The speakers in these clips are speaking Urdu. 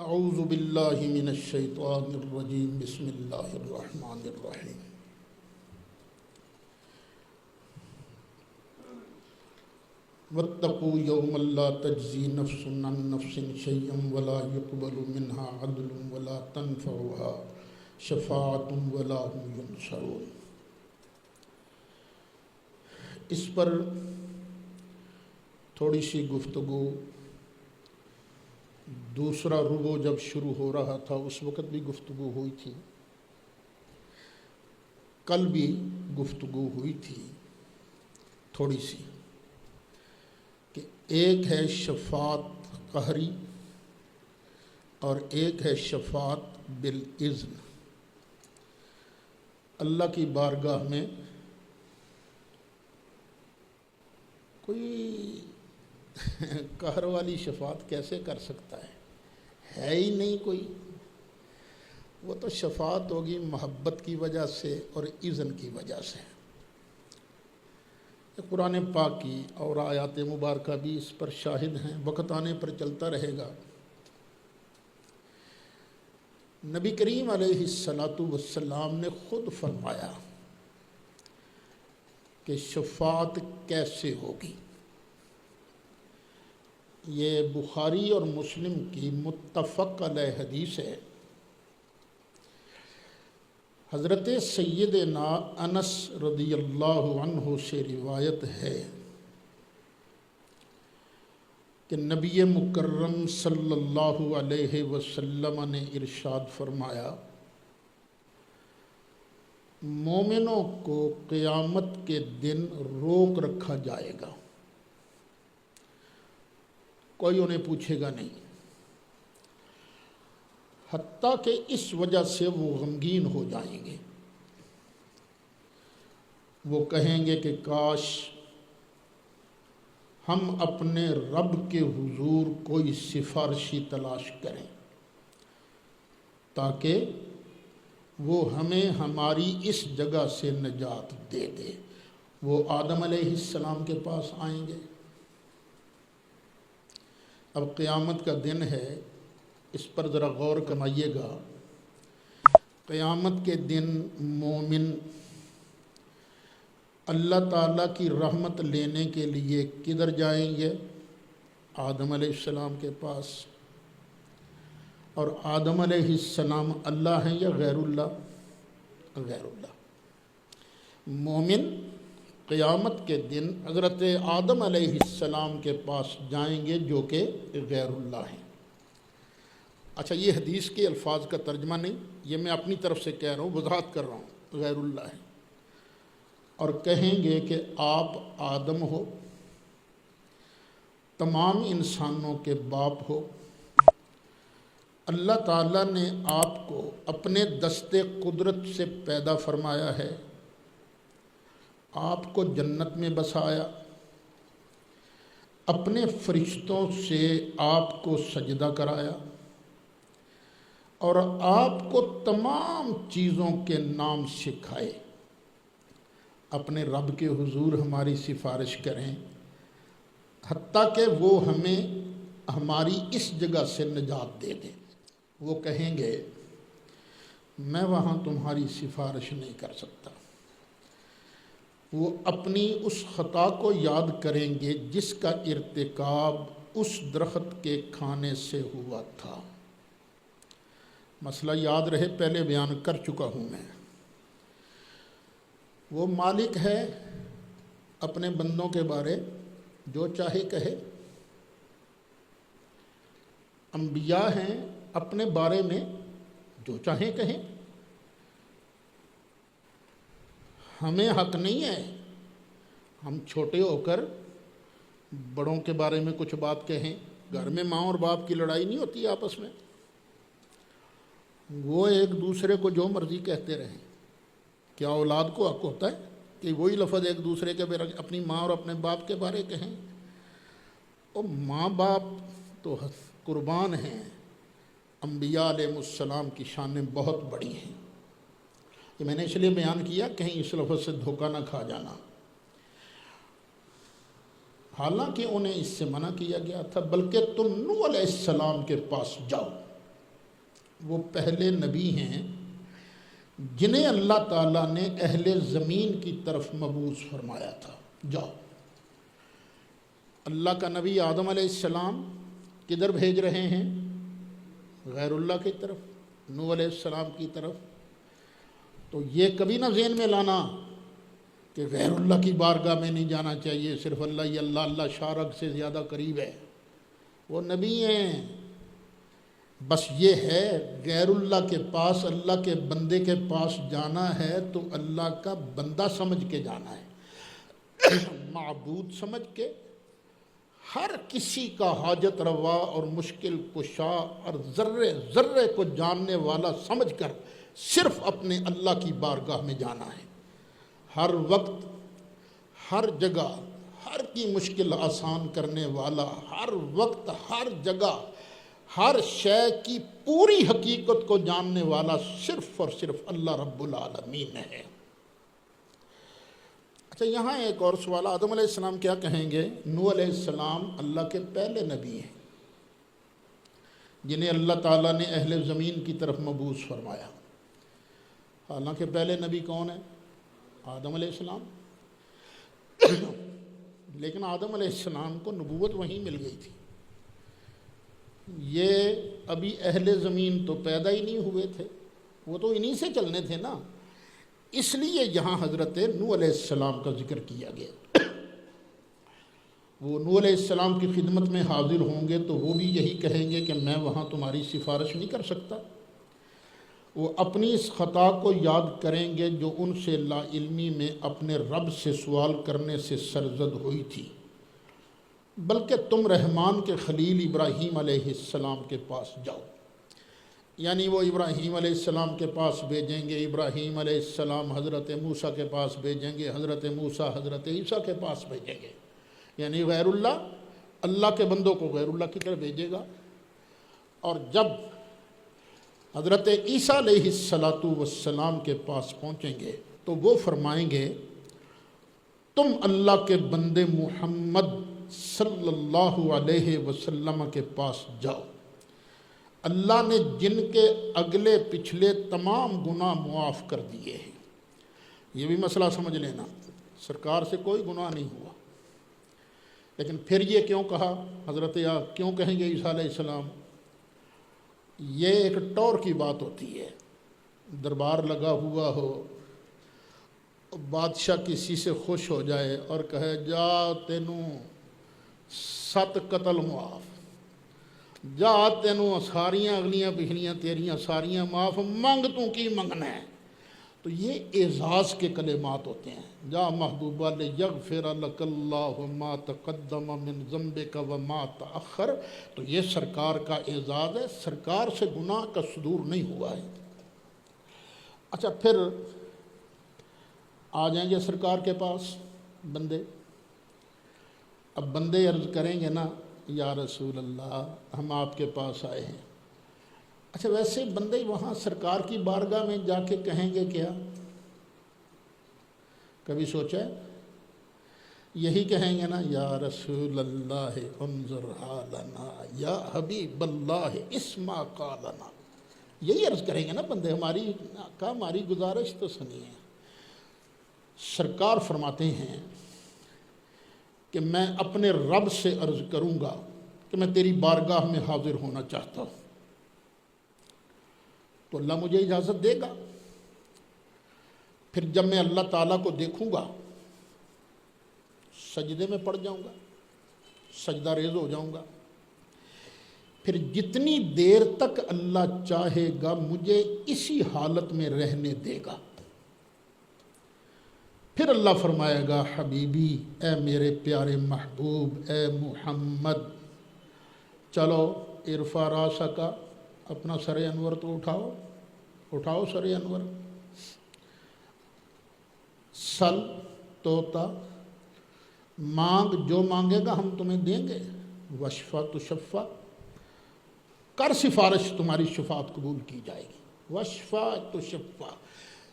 اعوذ باللہ من الشیطان الرجیم بسم اللہ الرحمن الرحیم واتقوا یوما لا تجزی نفس عن نفس شیئا ولا يقبل منها عدل ولا تنفعها شفاعة ولا هم ينصرون۔ اس پر تھوڑی سی گفتگو دوسرا ربع جب شروع ہو رہا تھا اس وقت بھی گفتگو ہوئی تھی، کل بھی گفتگو ہوئی تھی تھوڑی سی، کہ ایک ہے شفاعت قہری اور ایک ہے شفاعت بالاذن۔ اللہ کی بارگاہ میں کوئی قہر والی شفاعت کیسے کر سکتا ہے ہی نہیں کوئی۔ وہ تو شفاعت ہوگی محبت کی وجہ سے اور اذن کی وجہ سے۔ قرآن پاک کی اور آیات مبارکہ بھی اس پر شاہد ہیں، وقت آنے پر چلتا رہے گا۔ نبی کریم علیہ السلام نے خود فرمایا کہ شفاعت کیسے ہوگی۔ یہ بخاری اور مسلم کی متفق علیہ حدیث ہے۔ حضرت سیدنا انس رضی اللہ عنہ سے روایت ہے کہ نبی مکرم صلی اللہ علیہ وسلم نے ارشاد فرمایا، مومنوں کو قیامت کے دن روک رکھا جائے گا، کوئی انہیں پوچھے گا نہیں، حتیٰ کہ اس وجہ سے وہ غمگین ہو جائیں گے۔ وہ کہیں گے کہ کاش ہم اپنے رب کے حضور کوئی سفارشی تلاش کریں تاکہ وہ ہمیں ہماری اس جگہ سے نجات دے دے۔ وہ آدم علیہ السلام کے پاس آئیں گے۔ اب قیامت کا دن ہے، اس پر ذرا غور کرائیے گا۔ قیامت کے دن مومن اللہ تعالیٰ کی رحمت لینے کے لیے کدھر جائیں گے؟ آدم علیہ السلام کے پاس۔ اور آدم علیہ السلام اللہ ہیں یا غیر اللہ؟ غیر اللہ۔ مومن قیامت کے دن حضرت آدم علیہ السلام کے پاس جائیں گے جو کہ غیر اللہ ہیں۔ اچھا، یہ حدیث کے الفاظ کا ترجمہ نہیں، یہ میں اپنی طرف سے کہہ رہا ہوں، وضاحت کر رہا ہوں، غیر اللہ ہیں۔ اور کہیں گے کہ آپ آدم ہو، تمام انسانوں کے باپ ہو، اللہ تعالیٰ نے آپ کو اپنے دست قدرت سے پیدا فرمایا ہے، آپ کو جنت میں بسایا، اپنے فرشتوں سے آپ کو سجدہ کرایا اور آپ کو تمام چیزوں کے نام سکھائے۔ اپنے رب کے حضور ہماری سفارش کریں حتیٰ کہ وہ ہمیں ہماری اس جگہ سے نجات دے دیں۔ وہ کہیں گے میں وہاں تمہاری سفارش نہیں کر سکتا۔ وہ اپنی اس خطا کو یاد کریں گے جس کا ارتکاب اس درخت کے کھانے سے ہوا تھا۔ مسئلہ یاد رہے، پہلے بیان کر چکا ہوں میں۔ وہ مالک ہے اپنے بندوں کے بارے جو چاہے کہے، انبیاء ہیں اپنے بارے میں جو چاہیں کہیں۔ ہمیں حق نہیں ہے ہم چھوٹے ہو کر بڑوں کے بارے میں کچھ بات کہیں۔ گھر میں ماں اور باپ کی لڑائی نہیں ہوتی آپس میں، وہ ایک دوسرے کو جو مرضی کہتے رہیں۔ کیا اولاد کو حق ہوتا ہے کہ وہی لفظ ایک دوسرے کے بارے اپنی ماں اور اپنے باپ کے بارے کہیں؟ اور ماں باپ تو قربان ہیں، انبیاء علیہ السلام کی شانیں بہت بڑی ہیں۔ یہ میں نے اس لیے بیان کیا کہیں اس لفظ سے دھوکہ نہ کھا جانا۔ حالانکہ انہیں اس سے منع کیا گیا تھا، بلکہ تم نوح علیہ السلام کے پاس جاؤ۔ وہ پہلے نبی ہیں جنہیں اللہ تعالیٰ نے اہل زمین کی طرف مبعوث فرمایا تھا۔ جاؤ، اللہ کا نبی آدم علیہ السلام کدھر بھیج رہے ہیں؟ غیر اللہ کی طرف، نوح علیہ السلام کی طرف۔ تو یہ کبھی نہ ذہن میں لانا کہ غیر اللہ کی بارگاہ میں نہیں جانا چاہیے، صرف اللہ ہی اللہ، اللہ شارک سے زیادہ قریب ہے۔ وہ نبی ہیں، بس یہ ہے غیر اللہ کے پاس، اللہ کے بندے کے پاس جانا ہے تو اللہ کا بندہ سمجھ کے جانا ہے، معبود سمجھ کے، ہر کسی کا حاجت روا اور مشکل کشا اور ذرے ذرے کو جاننے والا سمجھ کر صرف اپنے اللہ کی بارگاہ میں جانا ہے۔ ہر وقت، ہر جگہ، ہر کی مشکل آسان کرنے والا، ہر وقت، ہر جگہ، ہر شے کی پوری حقیقت کو جاننے والا صرف اور صرف اللہ رب العالمین ہے۔ اچھا، یہاں ایک اور سوال، آدم علیہ السلام کیا کہیں گے؟ نوح علیہ السلام اللہ کے پہلے نبی ہیں جنہیں اللہ تعالیٰ نے اہل زمین کی طرف مبعوث فرمایا۔ حالانکہ پہلے نبی کون ہیں؟ آدم علیہ السلام۔ لیکن آدم علیہ السلام کو نبوت وہیں مل گئی تھی، یہ ابھی اہل زمین تو پیدا ہی نہیں ہوئے تھے، وہ تو انہی سے چلنے تھے نا، اس لیے یہاں حضرت نوح علیہ السلام کا ذکر کیا گیا۔ وہ نوح علیہ السلام کی خدمت میں حاضر ہوں گے تو وہ بھی یہی کہیں گے کہ میں وہاں تمہاری سفارش نہیں کر سکتا۔ وہ اپنی اس خطا کو یاد کریں گے جو ان سے لا علمی میں اپنے رب سے سوال کرنے سے سرزد ہوئی تھی، بلکہ تم رحمان کے خلیل ابراہیم علیہ السلام کے پاس جاؤ۔ یعنی وہ ابراہیم علیہ السلام کے پاس بھیجیں گے، ابراہیم علیہ السلام حضرت موسیٰ کے پاس بھیجیں گے، حضرت موسیٰ حضرت عیسیٰ کے پاس بھیجیں گے۔ یعنی غیر اللہ اللہ کے بندوں کو غیر اللہ کی طرف بھیجے گا۔ اور جب حضرت عیسیٰ علیہ السلام کے پاس پہنچیں گے تو وہ فرمائیں گے تم اللہ کے بندے محمد صلی اللہ علیہ وسلم کے پاس جاؤ، اللہ نے جن کے اگلے پچھلے تمام گناہ معاف کر دیے ہیں۔ یہ بھی مسئلہ سمجھ لینا، سرکار سے کوئی گناہ نہیں ہوا، لیکن پھر یہ کیوں کہا؟ حضرت کیوں کہیں گے عیسیٰ علیہ السلام؟ یہ ایک ٹور کی بات ہوتی ہے، دربار لگا ہوا ہو، بادشاہ کسی سے خوش ہو جائے اور کہے جا تینوں 7 قتل معاف، جا تینوں ساریاں اگلیاں پچھلیاں تیریاں ساریاں معاف، منگ تو کی منگنا ہے، تو یہ اعزاز کے کلمات ہوتے ہیں۔ جا محبوبہ لیغفر لک اللہ ما تقدم من ذنبک وما تأخر، تو یہ سرکار کا اعزاز ہے، سرکار سے گناہ کا صدور نہیں ہوا ہے۔ اچھا، پھر آ جائیں گے سرکار کے پاس بندے، اب بندے عرض کریں گے نا یا رسول اللہ ہم آپ کے پاس آئے ہیں۔ اچھا، ویسے بندے وہاں سرکار کی بارگاہ میں جا کے کہیں گے کیا؟ کبھی سوچا ہے؟ یہی کہیں گے نا یا رسول اللہ انظر حالنا یا حبیب اللہ اسمع قالنا، یہی عرض کریں گے نا بندے، ہماری گزارش تو سنیے۔ سرکار فرماتے ہیں کہ میں اپنے رب سے عرض کروں گا کہ میں تیری بارگاہ میں حاضر ہونا چاہتا ہوں، تو اللہ مجھے اجازت دے گا۔ پھر جب میں اللہ تعالیٰ کو دیکھوں گا سجدے میں پڑ جاؤں گا، سجدہ ریز ہو جاؤں گا، پھر جتنی دیر تک اللہ چاہے گا مجھے اسی حالت میں رہنے دے گا۔ پھر اللہ فرمائے گا حبیبی، اے میرے پیارے محبوب، اے محمد، چلو ارفع راسک، اپنا سر انور تو اٹھاؤ سر انور، سل توتا، مانگ، جو مانگے گا ہم تمہیں دیں گے، وشفا تشفا، کر سفارش تمہاری شفاعت قبول کی جائے گی، وشفا تشفا،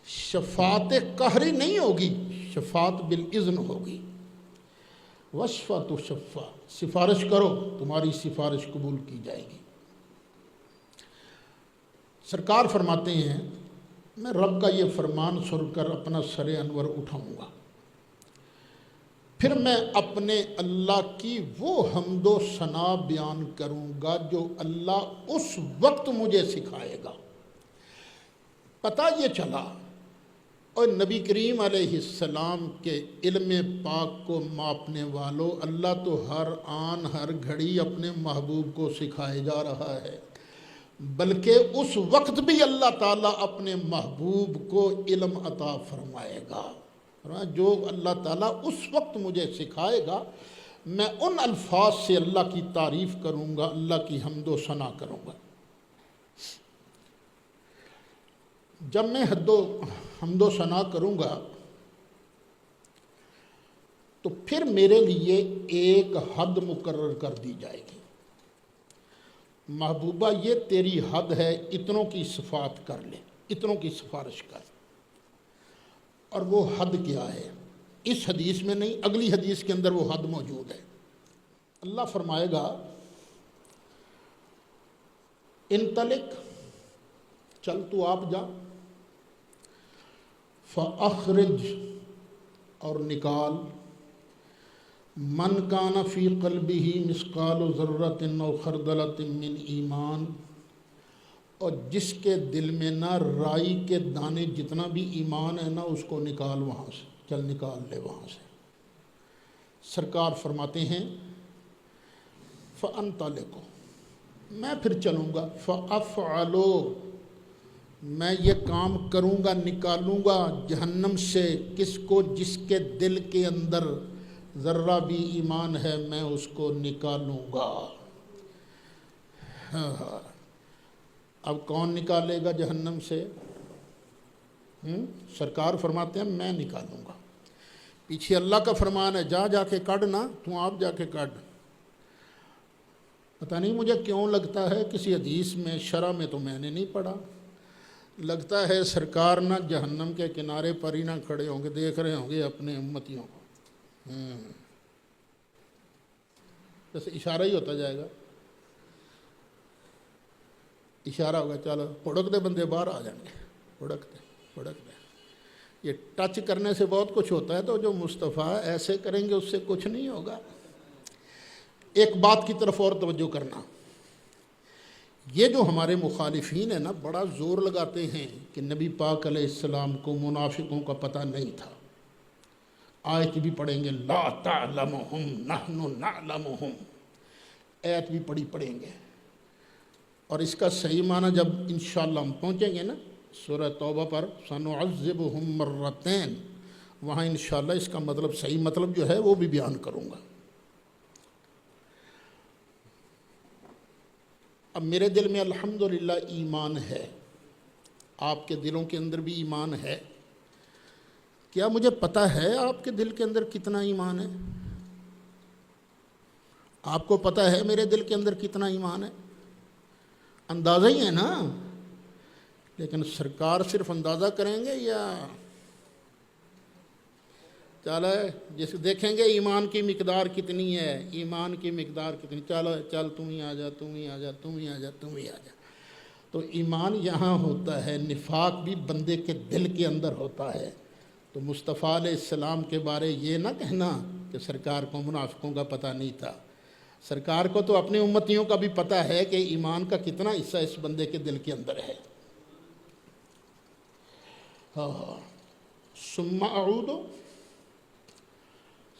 شفاعت قہری نہیں ہوگی، شفاعت بالاذن ہوگی، وشفا تشفا، سفارش کرو تمہاری سفارش قبول کی جائے گی۔ سرکار فرماتے ہیں میں رب کا یہ فرمان سن کر اپنا سر انور اٹھاؤں گا، پھر میں اپنے اللہ کی وہ حمد و ثنا بیان کروں گا جو اللہ اس وقت مجھے سکھائے گا۔ پتہ یہ چلا اور نبی کریم علیہ السلام کے علم پاک کو ماپنے والوں، اللہ تو ہر آن ہر گھڑی اپنے محبوب کو سکھائے جا رہا ہے، بلکہ اس وقت بھی اللہ تعالیٰ اپنے محبوب کو علم عطا فرمائے گا۔ جو اللہ تعالیٰ اس وقت مجھے سکھائے گا میں ان الفاظ سے اللہ کی تعریف کروں گا، اللہ کی حمد و ثنا کروں گا۔ جب میں حمد و ثنا کروں گا تو پھر میرے لیے ایک حد مقرر کر دی جائے گی، محبوبہ یہ تیری حد ہے، اتنوں کی صفات کر لے، اتنوں کی سفارش کر۔ اور وہ حد کیا ہے؟ اس حدیث میں نہیں، اگلی حدیث کے اندر وہ حد موجود ہے۔ اللہ فرمائے گا انطلق، چل تو آپ جا، فاخرج، اور نکال، من کان فی قلبہ مثقال ذرۃ او خردلۃ من ایمان، اور جس کے دل میں نہ رائی کے دانے جتنا بھی ایمان ہے نا، اس کو نکال وہاں سے، چل نکال لے وہاں سے۔ سرکار فرماتے ہیں فَأَنْطَلِقُ، میں پھر چلوں گا، فَأَفْعَلُ، میں یہ کام کروں گا، نکالوں گا جہنم سے کس کو؟ جس کے دل کے اندر ذرہ بھی ایمان ہے، میں اس کو نکالوں گا۔ اب کون نکالے گا جہنم سے؟ سرکار فرماتے ہیں میں نکالوں گا۔ پیچھے اللہ کا فرمان ہے جا کے کاٹ نا، تو آپ جا کے کاٹ۔ پتہ نہیں مجھے کیوں لگتا ہے، کسی حدیث میں شرح میں تو میں نے نہیں پڑھا، لگتا ہے سرکار نہ جہنم کے کنارے پر ہی نہ کھڑے ہوں گے، دیکھ رہے ہوں گے اپنے امتیوں کو، جیسے اشارہ ہی ہوتا جائے گا، اشارہ ہوگا چلو پڑک دے بندے باہر آ جائیں گے، پڑک دے۔ یہ ٹچ کرنے سے بہت کچھ ہوتا ہے، تو جو مصطفیٰ ایسے کریں گے اس سے کچھ نہیں ہوگا۔ ایک بات کی طرف اور توجہ کرنا، یہ جو ہمارے مخالفین ہیں نا، بڑا زور لگاتے ہیں کہ نبی پاک علیہ السلام کو منافقوں کا پتہ نہیں تھا۔ آیت بھی پڑھیں گے لا تعلمہم نحن نعلمہم، آیت بھی پڑھیں گے، اور اس کا صحیح معنی جب انشاءاللہ ہم پہنچیں گے نا سورہ توبہ پر، سنعذبہم مرتین، وہاں انشاءاللہ اس کا مطلب، صحیح مطلب جو ہے وہ بھی بیان کروں گا۔ اب میرے دل میں الحمدللہ ایمان ہے، آپ کے دلوں کے اندر بھی ایمان ہے۔ کیا مجھے پتہ ہے آپ کے دل کے اندر کتنا ایمان ہے؟ آپ کو پتہ ہے میرے دل کے اندر کتنا ایمان ہے؟ اندازہ ہی ہے نا، لیکن سرکار صرف اندازہ کریں گے یا چلو جس دیکھیں گے ایمان کی مقدار کتنی ہے، ایمان کی مقدار کتنی، چلو چل تم ہی آ جا، تم ہی آ جا، تم ہی آ جا، تم ہی آ جا۔ تو ایمان یہاں ہوتا ہے، نفاق بھی بندے کے دل کے اندر ہوتا ہے۔ تو مصطفیٰ علیہ السلام کے بارے یہ نہ کہنا کہ سرکار کو منافقوں کا پتہ نہیں تھا، سرکار کو تو اپنے امتیوں کا بھی پتہ ہے کہ ایمان کا کتنا حصہ اس بندے کے دل کے اندر ہے۔ ثم اعود،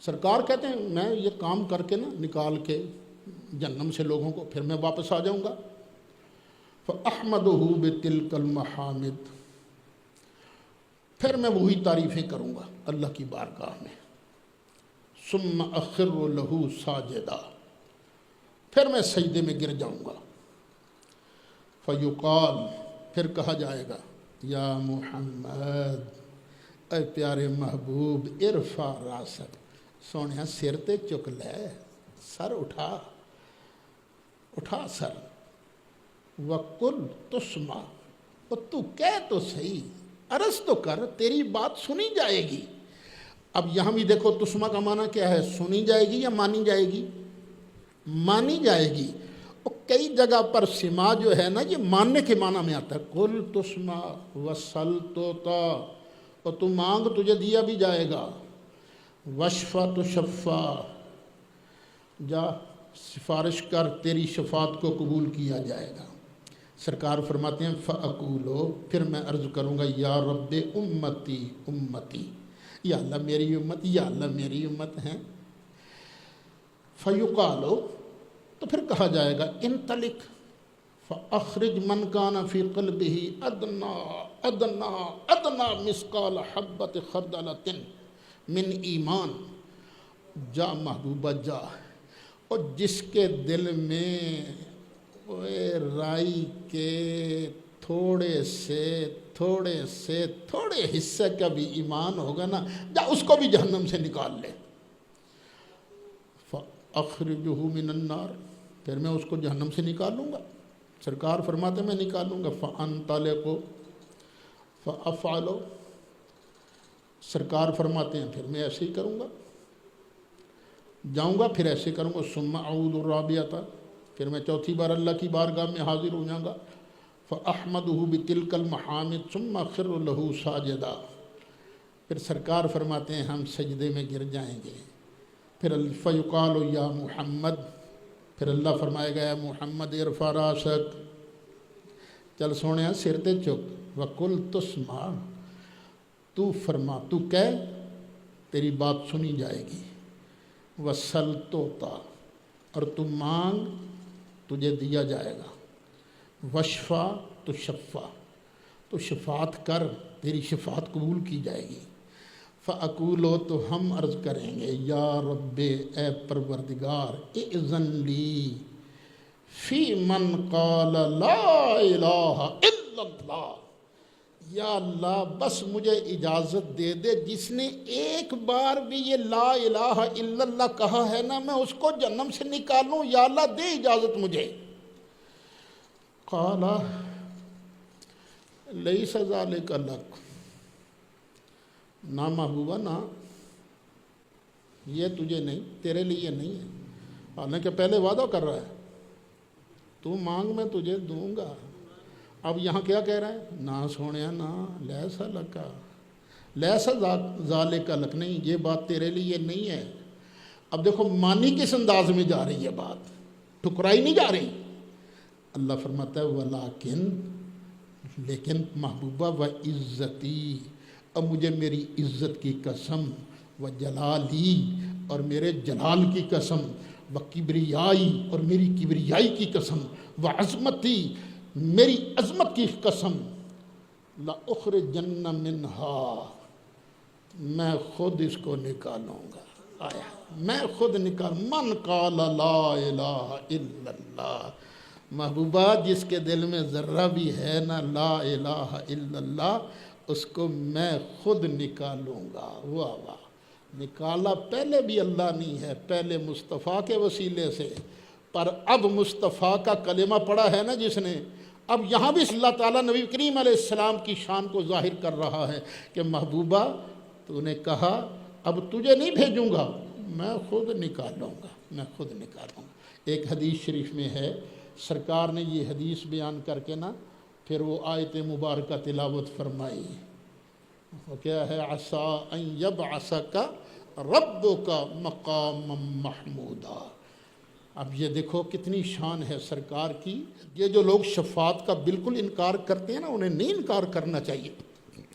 سرکار کہتے ہیں میں یہ کام کر کے نا، نکال کے جہنم سے لوگوں کو، پھر میں واپس آ جاؤں گا۔ فَأَحْمَدُهُ بِتِلْكَ الْمَحَامِدِ، پھر میں وہی تعریفیں کروں گا اللہ کی بارگاہ میں۔ ثُمَّ أَخِرُّ لَهُ سَاجِدًا، پھر میں سجدے میں گر جاؤں گا۔ فَيُقَالُ، پھر کہا جائے گا یا محمد، اے پیارے محبوب، ارفع راسک، سونے سر تے چک لے، سر اٹھا سر، وَقُلْ تُسْمَعْ، اور تو کہہ تو صحیح، عرض تو کر، تیری بات سنی جائے گی۔ اب یہاں بھی دیکھو تسمع کا معنی کیا ہے، سنی جائے گی یا مانی جائے گی؟ مانی جائے گی۔ اور کئی جگہ پر سما جو ہے نا یہ ماننے کے معنی میں آتا ہے، کل تسما وسل توتا، اور تو مانگ تجھے دیا بھی جائے گا، وشفا تو شفا، جا سفارش کر تیری شفاعت کو قبول کیا جائے گا۔ سرکار فرماتے ہیں فَأَقُولُ، پھر میں عرض کروں گا یا رب امتی امتی، یا اللہ میری امت، یا اللہ میری امت ہیں۔ فَيُقَالُ، تو پھر کہا جائے گا انطلق فَأَخْرِجْ مَنْ كَانَ فِي قَلْبِهِ أَدْنَى أَدْنَى أَدْنَى مِثْقَالَ حَبَّةِ خَرْدَلَةٍ من ایمان، جا محبوبہ جا، اور جس کے دل میں رائی کے تھوڑے سے تھوڑے حصے کا بھی ایمان ہوگا نا، جا اس کو بھی جہنم سے نکال لے۔ فَأَخْرِجُهُ مِنَ النَّارِ، پھر میں اس کو جہنم سے نکالوں گا۔ سرکار فرماتے میں نکالوں گا۔ فَأَنْطَلِقُ فَأَفْعَلُ، سرکار فرماتے ہیں پھر میں ایسے ہی کروں گا، جاؤں گا پھر ایسے کروں گا۔ ثُمَّ أَعُودُ الرَّابِعَةَ، پھر میں چوتھی بار اللہ کی بارگاہ میں حاضر ہو جاؤں گا۔ فَأَحْمَدُهُ بِتِلْكَ الْمَحَامِدِ ثُمَّ أَخِرُّ لَهُ سَاجِدًا، پھر سرکار فرماتے ہیں ہم سجدے میں گر جائیں گے۔ پھر فَيُقَالُ یا محمد، پھر اللہ فرمائے گا یا محمد ارفع راسک، چل سونے سر تے چک، وَقُلْ تُسْمَعْ، تو فرما، تو کہہ، تیری بات سنی جائے گی۔ وَسَلْ تُعْطَىٰ، اور تو مانگ تجھے دیا جائے گا۔ وشفا تو شفا، تو شفاعت کر تیری شفاعت قبول کی جائے گی۔ فَأَقُولُ، تو ہم عرض کریں گے یا رب، اے پروردگار، اِذن لی فی من قال لا الہ الا اللہ، یا اللہ بس مجھے اجازت دے دے جس نے ایک بار بھی یہ لا الہ الا اللہ کہا ہے نا، میں اس کو جہنم سے نکالوں، یا اللہ دے اجازت مجھے۔ قال لیس ذلک لک، نہ محبوبہ نہ، یہ تجھے نہیں، تیرے لیے نہیں ہے، حالانکہ پہلے وعدہ کر رہا ہے تو مانگ میں تجھے دوں گا۔ اب یہاں کیا کہہ رہا ہے؟ نہ سونیا نہ، لیسا لکا، لیسا ذالک لک، نہیں یہ بات تیرے لیے نہیں ہے۔ اب دیکھو مانی کس انداز میں جا رہی ہے، بات ٹھکرائی نہیں جا رہی۔ اللہ فرماتا ہے ولیکن، لیکن محبوبہ و عزتی، اب مجھے میری عزت کی قسم، و جلالی، اور میرے جلال کی قسم، و کبریائی، اور میری کبریائی کی قسم، و عظمتی، میری عظمت کی قسم، لَأُخْرِجَنَّ مِنْهَا، میں خود اس کو نکالوں گا۔ آیا میں خود من قال لا الہ الا اللہ، محبوبہ جس کے دل میں ذرہ بھی ہے نا لا الہ الا اللہ، اس کو میں خود نکالوں گا۔ واہ واہ، نکالا پہلے بھی اللہ نہیں ہے، پہلے مصطفیٰ کے وسیلے سے، پر اب مصطفیٰ کا کلمہ پڑھا ہے نا جس نے، اب یہاں بھی اللہ تعالیٰ نبی کریم علیہ السلام کی شان کو ظاہر کر رہا ہے کہ محبوبہ تو نے کہا اب تجھے نہیں بھیجوں گا، میں خود نکالوں گا، میں خود نکالوں گا۔ ایک حدیث شریف میں ہے، سرکار نے یہ حدیث بیان کر کے نا پھر وہ آیت مبارکہ تلاوت فرمائی، وہ کیا ہے؟ عسیٰ ان یبعثک ربک مقاما محمودا۔ اب یہ دیکھو کتنی شان ہے سرکار کی، یہ جو لوگ شفاعت کا بالکل انکار کرتے ہیں نا، انہیں نہیں انکار کرنا چاہیے،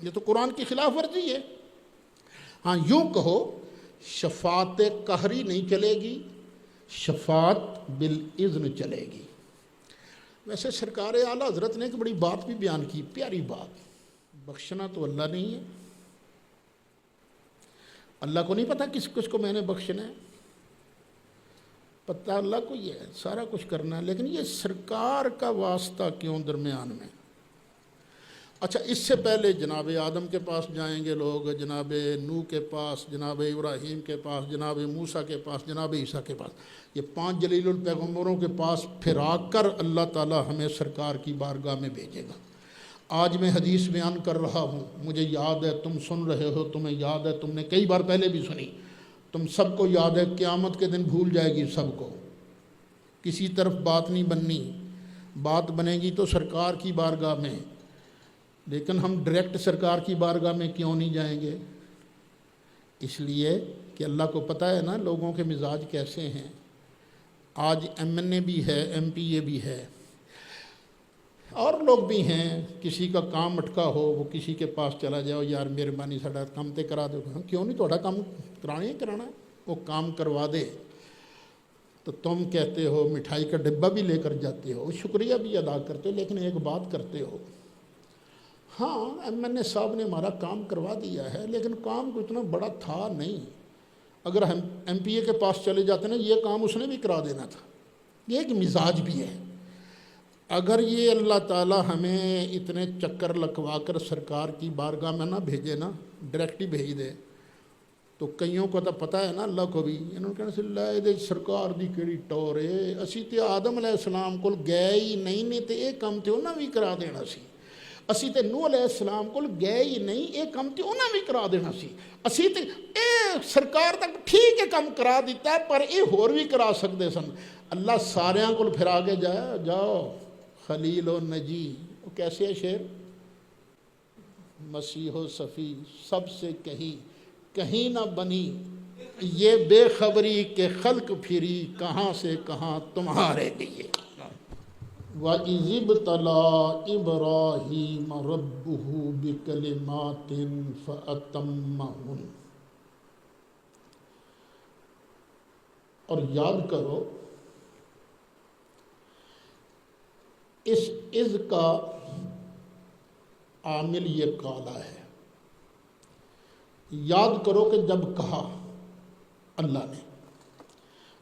یہ تو قرآن کی خلاف ورزی ہے۔ ہاں یوں کہو شفاعت قہری نہیں چلے گی، شفاعت بالاذن چلے گی۔ ویسے سرکار اعلیٰ حضرت نے ایک بڑی بات بھی بیان کی، پیاری بات، بخشنا تو اللہ نہیں ہے، اللہ کو نہیں پتہ کس کس کو میں نے بخشنا ہے، پتہ اللہ کو یہ ہے، سارا کچھ کرنا ہے، لیکن یہ سرکار کا واسطہ کیوں درمیان میں؟ اچھا اس سے پہلے جناب آدم کے پاس جائیں گے لوگ، جناب نوح کے پاس، جناب ابراہیم کے پاس، جناب موسیٰ کے پاس، جناب عیسیٰ کے پاس، یہ 5 جلیل الپیغمبروں کے پاس پھر آ کر اللہ تعالی ہمیں سرکار کی بارگاہ میں بھیجے گا۔ آج میں حدیث بیان کر رہا ہوں، مجھے یاد ہے، تم سن رہے ہو، تمہیں یاد ہے، تم نے کئی بار پہلے بھی سنی، تم سب کو یاد ہے، قیامت کے دن بھول جائے گی سب کو۔ کسی طرف بات نہیں بننی، بات بنے گی تو سرکار کی بارگاہ میں، لیکن ہم ڈائریکٹ سرکار کی بارگاہ میں کیوں نہیں جائیں گے؟ اس لیے کہ اللہ کو پتہ ہے نا لوگوں کے مزاج کیسے ہیں۔ آج ایم این اے بھی ہے، ایم پی اے بھی ہے، اور لوگ بھی ہیں، کسی کا کام اٹکا ہو وہ کسی کے پاس چلا جاؤ، یار مہربانی ساڈا کام تے کرا دو، کیوں نہیں تہاڈا کام کرانا ہے، وہ کام کروا دے تو تم کہتے ہو مٹھائی کا ڈبہ بھی لے کر جاتے ہو، شکریہ بھی ادا کرتے ہو، لیکن ایک بات کرتے ہو، ہاں ایم این اے صاحب نے ہمارا کام کروا دیا ہے لیکن کام کو اتنا بڑا تھا نہیں، اگر ہم ایم پی اے کے پاس چلے جاتے نا یہ کام اس نے بھی کرا دینا تھا۔ یہ ایک مزاج بھی ہے۔ اگر یہ اللہ تعالیٰ ہمیں اتنے چکر لکھوا کر سرکار کی بارگاہ میں نہ بھیجے نا، ڈائریکٹ ہی بھیج دے، تو کئیوں کو تو پتہ ہے نا اللہ کو بھی، انہوں نے کہنا سی لے دے سرکار دی کیڑی ٹور ہے، اسی تے آدم علیہ السلام کول گئے ہی نہیں تے یہ کام تے انہاں بھی کرا دینا سی، اسی تے نوح علیہ السلام کول گئے ہی نہیں، یہ کام تے انہاں بھی کرا دینا سی، اسی تے اے سرکار تک ٹھیک ہے کام کرا دیتا ہے پر یہ ہور بھی کرا سکتے سن۔ اللہ ساریاں کول پھر آگے جاؤ خلیل و نجی، وہ کیسے ہے شعر؟ مسیح و صفی سب سے کہیں نہ بنی یہ بے خبری کہ خلق پھری کہاں سے کہاں تمہارے لیے۔ وَإِذِ ابْتَلَىٰ إِبْرَاهِيمَ رَبُّهُ بِكَلِمَاتٍ فَأَتَمَّهُنَّ۔ اور یاد کرو اس عز کا عامل یہ کالا ہے، یاد کرو کہ جب کہا اللہ نے،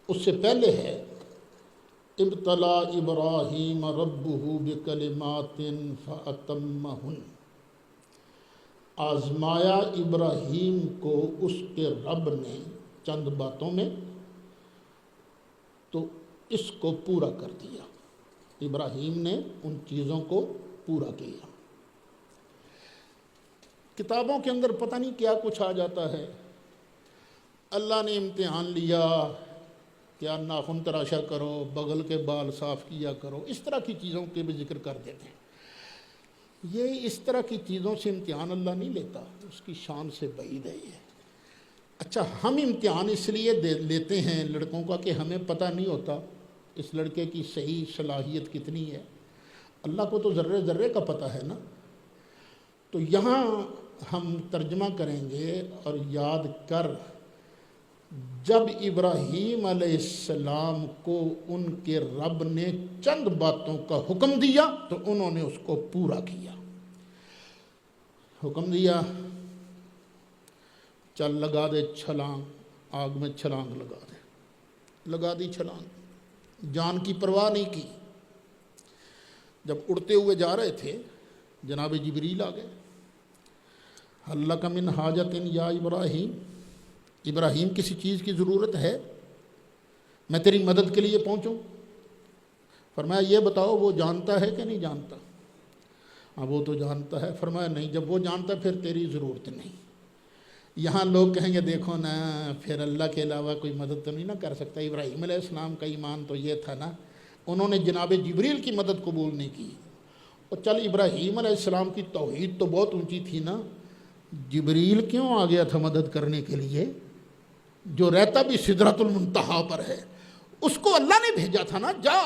اس سے پہلے ہے ابتلا ابراہیم ربہ بکلمات فاتمہن، آزمایا ابراہیم کو اس کے رب نے چند باتوں میں تو اس کو پورا کر دیا، ابراہیم نے ان چیزوں کو پورا کیا۔ کتابوں کے اندر پتہ نہیں کیا کچھ آ جاتا ہے، اللہ نے امتحان لیا، کیا ناخن تراشا کرو، بغل کے بال صاف کیا کرو، اس طرح کی چیزوں کے بھی ذکر کر دیتے ہیں۔ یہ اس طرح کی چیزوں سے امتحان اللہ نہیں لیتا، اس کی شان سے بعید ہے یہ۔ اچھا ہم امتحان اس لیے لیتے ہیں لڑکوں کا کہ ہمیں پتہ نہیں ہوتا اس لڑکے کی صحیح صلاحیت کتنی ہے، اللہ کو تو ذرے ذرے کا پتہ ہے نا۔ تو یہاں ہم ترجمہ کریں گے اور یاد کر، جب ابراہیم علیہ السلام کو ان کے رب نے چند باتوں کا حکم دیا تو انہوں نے اس کو پورا کیا۔ حکم دیا چل لگا دے چھلانگ، آگ میں چھلانگ لگا دی چھلانگ، جان کی پرواہ نہیں کی۔ جب اڑتے ہوئے جا رہے تھے جناب جبریل آ گئے، حل لک من حاجت یا ابراہیم، ابراہیم کسی چیز کی ضرورت ہے میں تیری مدد کے لیے پہنچوں؟ فرمایا یہ بتاؤ وہ جانتا ہے کہ نہیں جانتا؟ ہاں وہ تو جانتا ہے۔ فرمایا نہیں، جب وہ جانتا پھر تیری ضرورت نہیں۔ یہاں لوگ کہیں گے دیکھو نا پھر اللہ کے علاوہ کوئی مدد تو نہیں نہ کر سکتا، ابراہیم علیہ السلام کا ایمان تو یہ تھا نا، انہوں نے جناب جبریل کی مدد قبول نہیں کی۔ اور چل ابراہیم علیہ السلام کی توحید تو بہت اونچی تھی نا، جبریل کیوں آ گیا تھا مدد کرنے کے لیے؟ جو رہتا بھی سدرۃ المنتہا پر ہے، اس کو اللہ نے بھیجا تھا نا، جا۔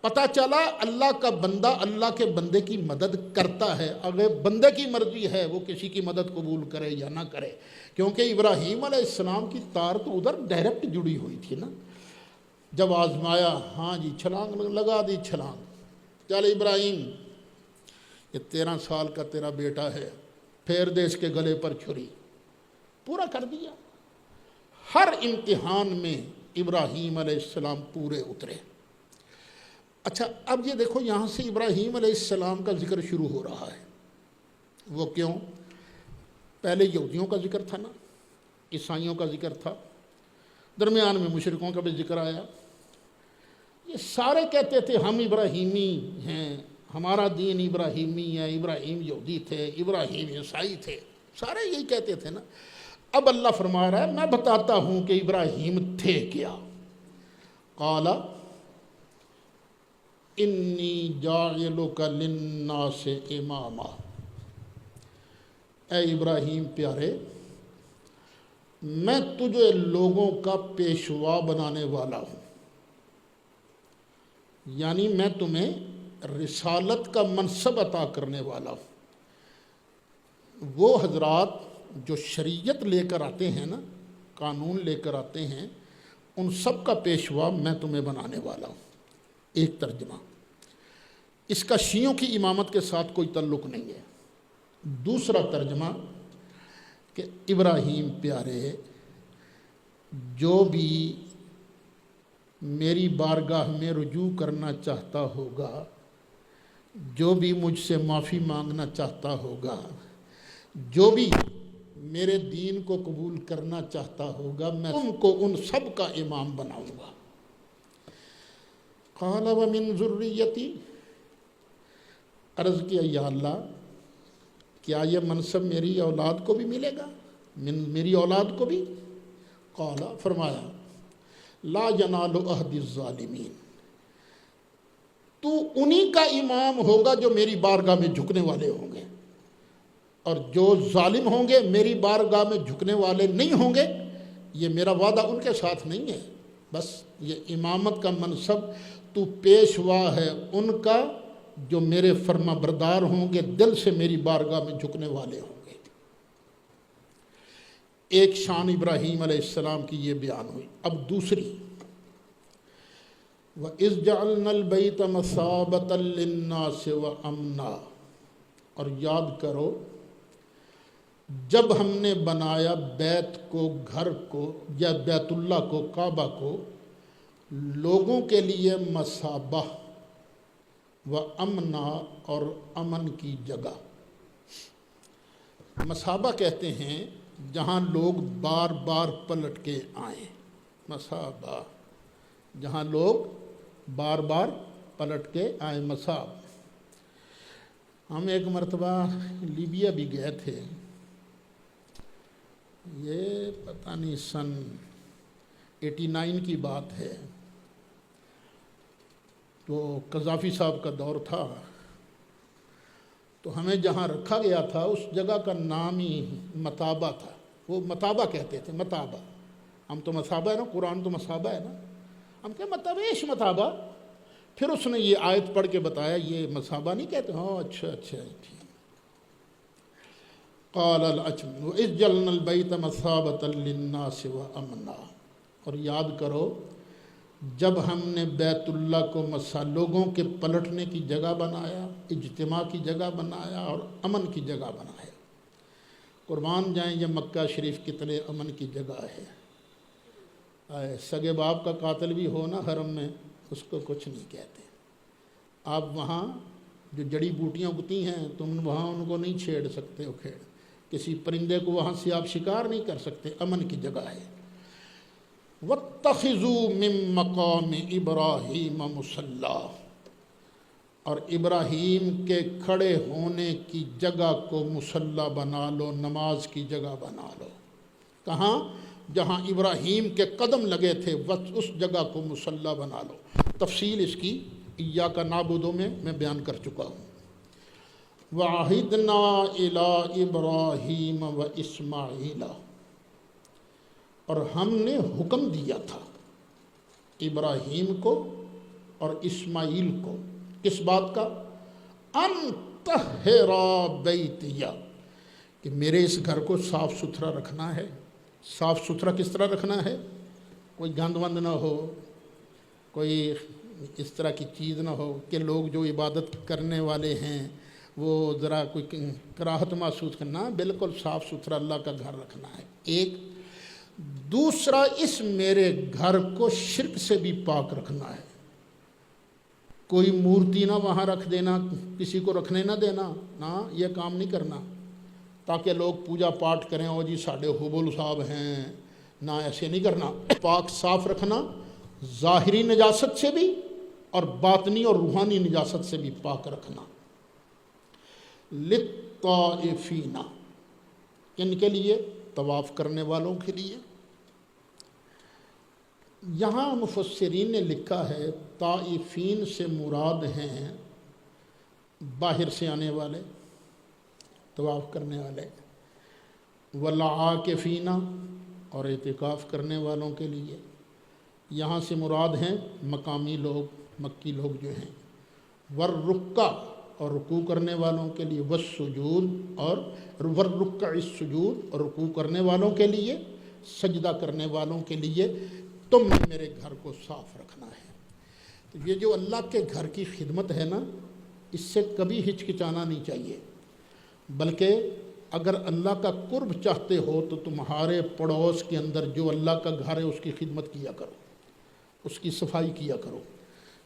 پتہ چلا اللہ کا بندہ اللہ کے بندے کی مدد کرتا ہے، اگر بندے کی مرضی ہے وہ کسی کی مدد قبول کرے یا نہ کرے، کیونکہ ابراہیم علیہ السلام کی تار تو ادھر ڈائریکٹ جڑی ہوئی تھی نا۔ جب آزمایا، ہاں جی چھلانگ لگا دی چھلانگ، چل ابراہیم یہ 13 سال کا تیرا بیٹا ہے، پھیر دے اس کے گلے پر چھری، پورا کر دیا۔ ہر امتحان میں ابراہیم علیہ السلام پورے اترے۔ اچھا اب یہ دیکھو یہاں سے ابراہیم علیہ السلام کا ذکر شروع ہو رہا ہے، وہ کیوں؟ پہلے یہودیوں کا ذکر تھا نا، عیسائیوں کا ذکر تھا، درمیان میں مشرکوں کا بھی ذکر آیا۔ یہ سارے کہتے تھے ہم ابراہیمی ہیں، ہمارا دین ابراہیمی ہے، ابراہیم یہودی تھے، ابراہیم عیسائی تھے، سارے یہی کہتے تھے نا۔ اب اللہ فرما رہا ہے میں بتاتا ہوں کہ ابراہیم تھے کیا۔ قال انی جاعلک للناس اماما، اے ابراہیم پیارے، میں تجھے لوگوں کا پیشوا بنانے والا ہوں، یعنی میں تمہیں رسالت کا منصب عطا کرنے والا ہوں۔ وہ حضرات جو شریعت لے کر آتے ہیں نا، قانون لے کر آتے ہیں، ان سب کا پیشوا میں تمہیں بنانے والا ہوں۔ ایک ترجمہ، اس کا شیعوں کی امامت کے ساتھ کوئی تعلق نہیں ہے۔ دوسرا ترجمہ کہ ابراہیم پیارے، جو بھی میری بارگاہ میں رجوع کرنا چاہتا ہوگا، جو بھی مجھ سے معافی مانگنا چاہتا ہوگا، جو بھی میرے دین کو قبول کرنا چاہتا ہوگا، میں تم کو ان سب کا امام بناؤں گا۔ قال ومن ذریتی، عرض کیا یا اللہ، کیا یہ منصب میری اولاد کو بھی ملے گا؟ میری اولاد کو بھی؟ قال، فرمایا، لا ینال عہد الظالمین، تو انہی کا امام ہوگا جو میری بارگاہ میں جھکنے والے ہوں گے، اور جو ظالم ہوں گے میری بارگاہ میں جھکنے والے نہیں ہوں گے، یہ میرا وعدہ ان کے ساتھ نہیں ہے۔ بس یہ امامت کا منصب تو پیشوا ہے ان کا جو میرے فرما بردار ہوں گے، دل سے میری بارگاہ میں جھکنے والے ہوں گے۔ ایک شان ابراہیم علیہ السلام کی یہ بیان ہوئی۔ اب دوسری، وَإِذْ جَعَلْنَا الْبَيْتَ مَثَابَةً لِلنَّاسِ وَأَمْنًا، اور یاد کرو جب ہم نے بنایا بیت کو، گھر کو، یا بیت اللہ کو، کعبہ کو، لوگوں کے لیے مثابہ وَأَمْنًا، اور امن کی جگہ۔ مثابہ کہتے ہیں جہاں لوگ بار بار پلٹ کے آئیں، مثابہ جہاں لوگ بار بار پلٹ کے آئیں، مثاب۔ ہم ایک مرتبہ لیبیا بھی گئے تھے، یہ پتہ نہیں سن 89 کی بات ہے، تو قذافی صاحب کا دور تھا، تو ہمیں جہاں رکھا گیا تھا اس جگہ کا نام ہی متابہ تھا۔ وہ متابہ کہتے تھے، متابہ۔ ہم تو مثابہ ہے نا، قرآن تو مثابہ ہے نا، ہم کہتے متابیش متابہ۔ پھر اس نے یہ آیت پڑھ کے بتایا یہ مثابہ نہیں کہتے۔ ہاں اچھا ٹھیک۔ قال وَإِذْ جَعَلْنَا الْبَيْتَ مَثَابَةً لِلنَّاسِ وَأَمْنًا، اور یاد کرو جب ہم نے بیت اللہ کو لوگوں کے پلٹنے کی جگہ بنایا، اجتماع کی جگہ بنایا، اور امن کی جگہ بنایا۔ قربان جائیں یہ مکہ شریف کتنے امن کی جگہ ہے۔ سگے باپ کا قاتل بھی ہو نا حرم میں، اس کو کچھ نہیں کہتے۔ آپ وہاں جو جڑی بوٹیاں اگتی ہیں تم وہاں ان کو نہیں چھیڑ سکتے، اکھیڑ کسی پرندے کو وہاں سے آپ شکار نہیں کر سکتے، امن کی جگہ ہے۔ وَاتَّخِذُوا مِن مَّقَامِ إِبْرَاهِيمَ مُصَلًّى، اور ابراہیم کے کھڑے ہونے کی جگہ کو مصلی بنا لو، نماز کی جگہ بنا لو۔ کہاں؟ جہاں ابراہیم کے قدم لگے تھے اس جگہ کو مصلی بنا لو۔ تفصیل اس کی ایاک نعبد میں بیان کر چکا ہوں۔ وَعَهِدْنَا إِلَىٰ إِبْرَاهِيمَ وَإِسْمَاعِيلَ، اور ہم نے حکم دیا تھا ابراہیم کو اور اسماعیل کو، کس بات کا؟ ان طہرا بیتیا، کہ میرے اس گھر کو صاف ستھرا رکھنا ہے۔ صاف ستھرا کس طرح رکھنا ہے؟ کوئی گند وند نہ ہو، کوئی اس طرح کی چیز نہ ہو کہ لوگ جو عبادت کرنے والے ہیں وہ ذرا کوئی کراہت محسوس کرنا، بالکل صاف ستھرا اللہ کا گھر رکھنا ہے۔ ایک دوسرا، اس میرے گھر کو شرک سے بھی پاک رکھنا ہے۔ کوئی مورتی نہ وہاں رکھ دینا، کسی کو رکھنے نہ دینا، نہ یہ کام نہیں کرنا، تاکہ لوگ پوجا پاٹ کریں، او جی ساڑھے حبل صاحب ہیں، نہ ایسے نہیں کرنا۔ پاک صاف رکھنا، ظاہری نجاست سے بھی اور باطنی اور روحانی نجاست سے بھی پاک رکھنا۔ للطائفین، کن کے لیے؟ طواف کرنے والوں کے لیے۔ یہاں مفسرین نے لکھا ہے طائفین سے مراد ہیں باہر سے آنے والے، طواف کرنے والے، والعاکفین اور اعتکاف کرنے والوں کے لیے، یہاں سے مراد ہیں مقامی لوگ، مکی لوگ جو ہیں، والرکع اور رکوع کرنے والوں کے لیے، والسجود اور والرکع السجود اور رکوع کرنے والوں کے لیے، سجدہ کرنے والوں کے لیے تم نے میرے گھر کو صاف رکھنا ہے۔ تو یہ جو اللہ کے گھر کی خدمت ہے نا، اس سے کبھی ہچکچانا نہیں چاہیے، بلکہ اگر اللہ کا قرب چاہتے ہو تو تمہارے پڑوس کے اندر جو اللہ کا گھر ہے اس کی خدمت کیا کرو، اس کی صفائی کیا کرو۔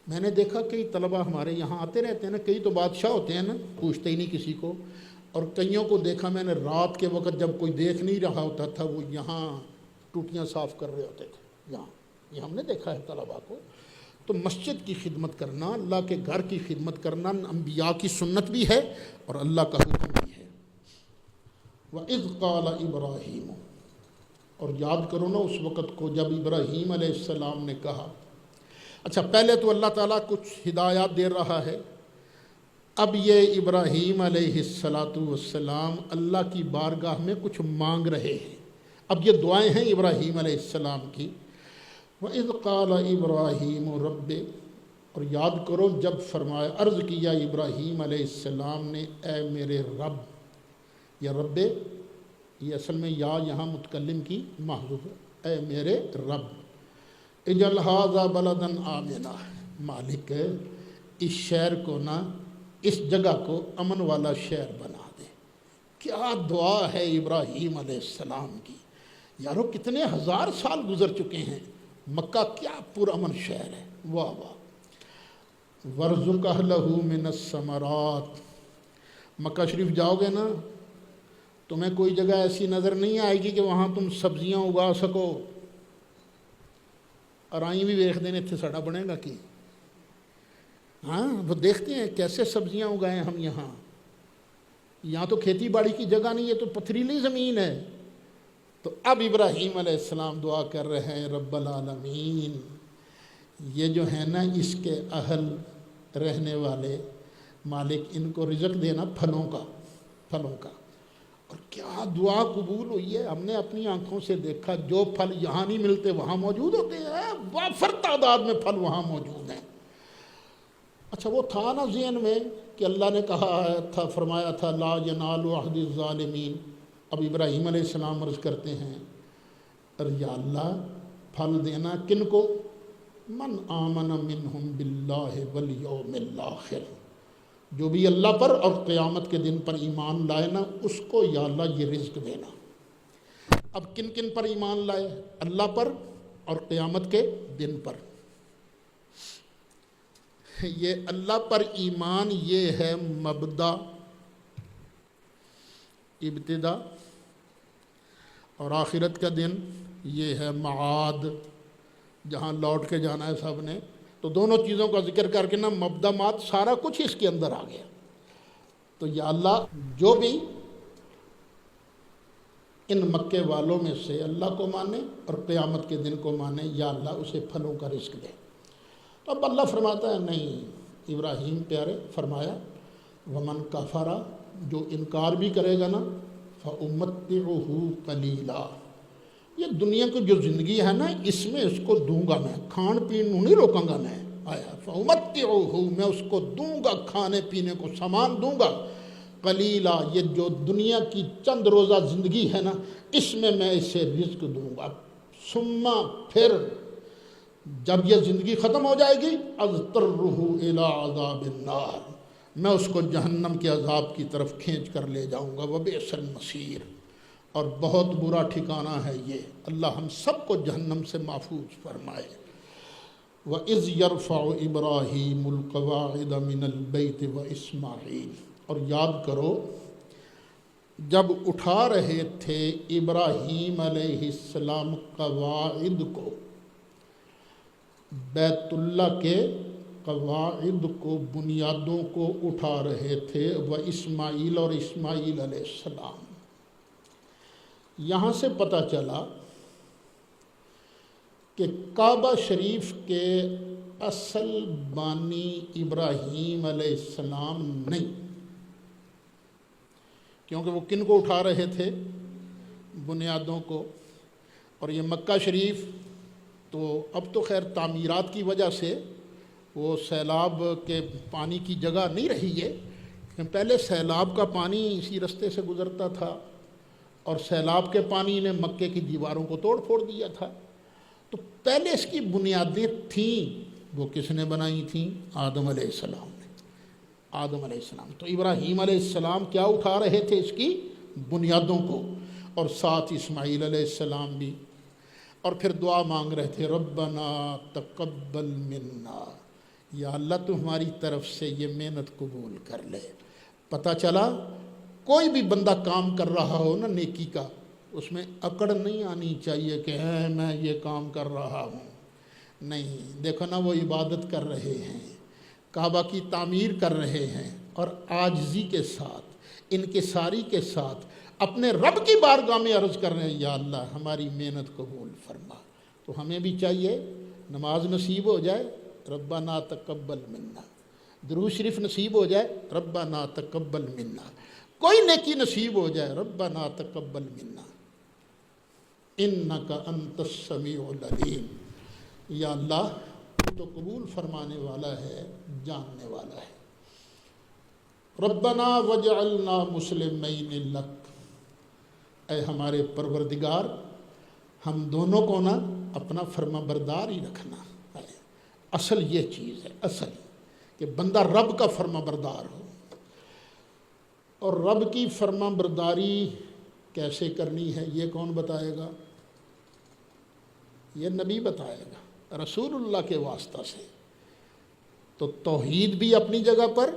میں نے دیکھا کئی طلبہ ہمارے یہاں آتے رہتے ہیں نا، کئی تو بادشاہ ہوتے ہیں نا، پوچھتے ہی نہیں کسی کو، اور کئیوں کو دیکھا میں نے رات کے وقت جب کوئی دیکھ نہیں رہا ہوتا تھا وہ یہاں ٹوٹیاں صاف کر رہے ہوتے تھے، یہاں یہ ہم نے دیکھا ہے طلبہ کو۔ تو مسجد کی خدمت کرنا، اللہ کے گھر کی خدمت کرنا انبیاء کی سنت بھی ہے اور اللہ کا حکم بھی ہے۔ وَإِذْ قَالَ إِبْرَاهِيمُ، اور یاد کرو نا اس وقت کو جب ابراہیم علیہ السلام نے کہا۔ اچھا، پہلے تو اللہ تعالیٰ کچھ ہدایات دے رہا ہے، اب یہ ابراہیم علیہ السلام اللہ کی بارگاہ میں کچھ مانگ رہے ہیں۔ اب یہ دعائیں ہیں ابراہیم علیہ السلام کی۔ وَإِذْ قَالَ إِبْرَاهِيمُ رَبِّ، اور یاد کرو جب فرمایا، عرض کیا ابراہیم علیہ السلام نے، اے میرے رب، یا رب، یہ اصل میں یا یہاں متکلم کی محذوف ہے، اے میرے رب، اجعل ھذا بلدا آمنا، مالک اس شہر کو نا، اس جگہ کو امن والا شہر بنا دے۔ کیا دعا ہے ابراہیم علیہ السلام کی، یارو کتنے ہزار سال گزر چکے ہیں، مکہ کیا پرامن شہر ہے، واہ واہ۔ وَارْزُقْ أَهْلَهُ مِنَ الثَّمَرَاتِ، مکہ شریف جاؤ گے نا، تمہیں کوئی جگہ ایسی نظر نہیں آئے گی کہ وہاں تم سبزیاں اگا سکو، ارائیں بھی دیکھ دینے تھے ساڑا بنے گا کی، ہاں وہ دیکھتے ہیں کیسے سبزیاں اگائیں ہم یہاں تو کھیتی باڑی کی جگہ نہیں ہے، تو پتھریلی زمین ہے۔ تو اب ابراہیم علیہ السلام دعا کر رہے ہیں، رب العالمین، یہ جو ہے نا اس کے اہل رہنے والے مالک، ان کو رزق دینا پھلوں کا۔ اور کیا دعا قبول ہوئی ہے، ہم نے اپنی آنکھوں سے دیکھا، جو پھل یہاں نہیں ملتے وہاں موجود ہوتے ہیں، وافر تعداد میں پھل وہاں موجود ہیں۔ اچھا وہ تھا نا ذہن میں کہ اللہ نے کہا تھا، فرمایا تھا لا ینال عہد الظالمین۔ اب ابراہیم علیہ السلام عرض کرتے ہیں، یا اللہ پھل دینا کن کو، من آمن منہم باللہ والیوم الآخر، جو بھی اللہ پر اور قیامت کے دن پر ایمان لائے نا، اس کو یا اللہ یہ رزق دینا۔ اب کن کن پر ایمان لائے، اللہ پر اور قیامت کے دن پر۔ یہ اللہ پر ایمان یہ ہے مبدا، ابتدا، اور آخرت کا دن یہ ہے معاد، جہاں لوٹ کے جانا ہے سب نے۔ تو دونوں چیزوں کا ذکر کر کے نا، مبدا مات سارا کچھ اس کے اندر آ گیا۔ تو یا اللہ جو بھی ان مکے والوں میں سے اللہ کو مانے اور قیامت کے دن کو مانے، یا اللہ اسے پھلوں کا رزق دے۔ تو اب اللہ فرماتا ہے نہیں، ابراہیم پیارے فرمایا، ومن کفر، جو انکار بھی کرے گا نا، فَأُمَتِّعُهُ قَلِيلًا، یہ دنیا کی جو زندگی ہے نا، اس میں اس کو دوں گا میں، کھان پین نہیں روکوں گا میں، آیا فَأُمَتِّعُهُ، میں اس کو دوں گا، کھانے پینے کو سامان دوں گا، قلیلا، یہ جو دنیا کی چند روزہ زندگی ہے نا، اس میں اسے رزق دوں گا، ثم، پھر جب یہ زندگی ختم ہو جائے گی، اضطرہ الی عذاب النار، میں اس کو جہنم کے عذاب کی طرف کھینچ کر لے جاؤں گا، وبئس المصیر، اور بہت برا ٹھکانہ ہے یہ۔ اللہ ہم سب کو جہنم سے محفوظ فرمائے۔ وَإِذْ يَرْفَعُ إِبْرَاهِيمُ الْقَوَاعِدَ مِنَ الْبَيْتِ وَإِسْمَاعِيلُ، اور یاد کرو جب اٹھا رہے تھے ابراہیم علیہ السلام قواعد کو، بیت اللہ کے قواعد کو، بنیادوں کو اٹھا رہے تھے، وَإِسْمَاعِيلَ، اور اسماعیل علیہ السلام۔ یہاں سے پتہ چلا کہ کعبہ شریف کے اصل بانی ابراہیم علیہ السلام نہیں، کیونکہ وہ کن کو اٹھا رہے تھے؟ بنیادوں کو۔ اور یہ مکہ شریف تو اب تو خیر تعمیرات کی وجہ سے وہ سیلاب کے پانی کی جگہ نہیں رہی ہے، لیکن پہلے سیلاب کا پانی اسی رستے سے گزرتا تھا، اور سیلاب کے پانی نے مکے کی دیواروں کو توڑ پھوڑ دیا تھا۔ تو پہلے اس کی بنیادیں تھیں، وہ کس نے بنائی تھیں؟ آدم علیہ السلام نے۔ آدم علیہ السلام، تو ابراہیم علیہ السلام کیا اٹھا رہے تھے؟ اس کی بنیادوں کو، اور ساتھ اسماعیل علیہ السلام بھی۔ اور پھر دعا مانگ رہے تھے، ربنا تقبل منا، یا اللہ تو ہماری طرف سے یہ محنت قبول کر لے۔ پتہ چلا کوئی بھی بندہ کام کر رہا ہو نا نیکی کا، اس میں اکڑ نہیں آنی چاہیے کہ میں یہ کام کر رہا ہوں، نہیں۔ دیکھو نا، وہ عبادت کر رہے ہیں، کعبہ کی تعمیر کر رہے ہیں، اور عاجزی کے ساتھ، انکساری کے ساتھ اپنے رب کی بارگاہ میں عرض کر رہے ہیں، یا اللہ ہماری محنت قبول فرما۔ تو ہمیں بھی چاہیے نماز نصیب ہو جائے، ربنا تقبل منا، درود شریف نصیب ہو جائے، ربنا تقبل منا، کوئی نیکی نصیب ہو جائے، ربنا تقبل منا انک انت السمیع العلیم، یا اللہ تو قبول فرمانے والا ہے، جاننے والا ہے۔ ربنا وجعلنا مسلمین لک، اے ہمارے پروردگار ہم دونوں کو نا اپنا فرما بردار ہی رکھنا ہے۔ اصل یہ چیز ہے، اصل کہ بندہ رب کا فرما بردار ہو۔ اور رب کی فرما برداری کیسے کرنی ہے یہ کون بتائے گا؟ یہ نبی بتائے گا رسول اللہ کے واسطہ سے۔ تو توحید بھی اپنی جگہ پر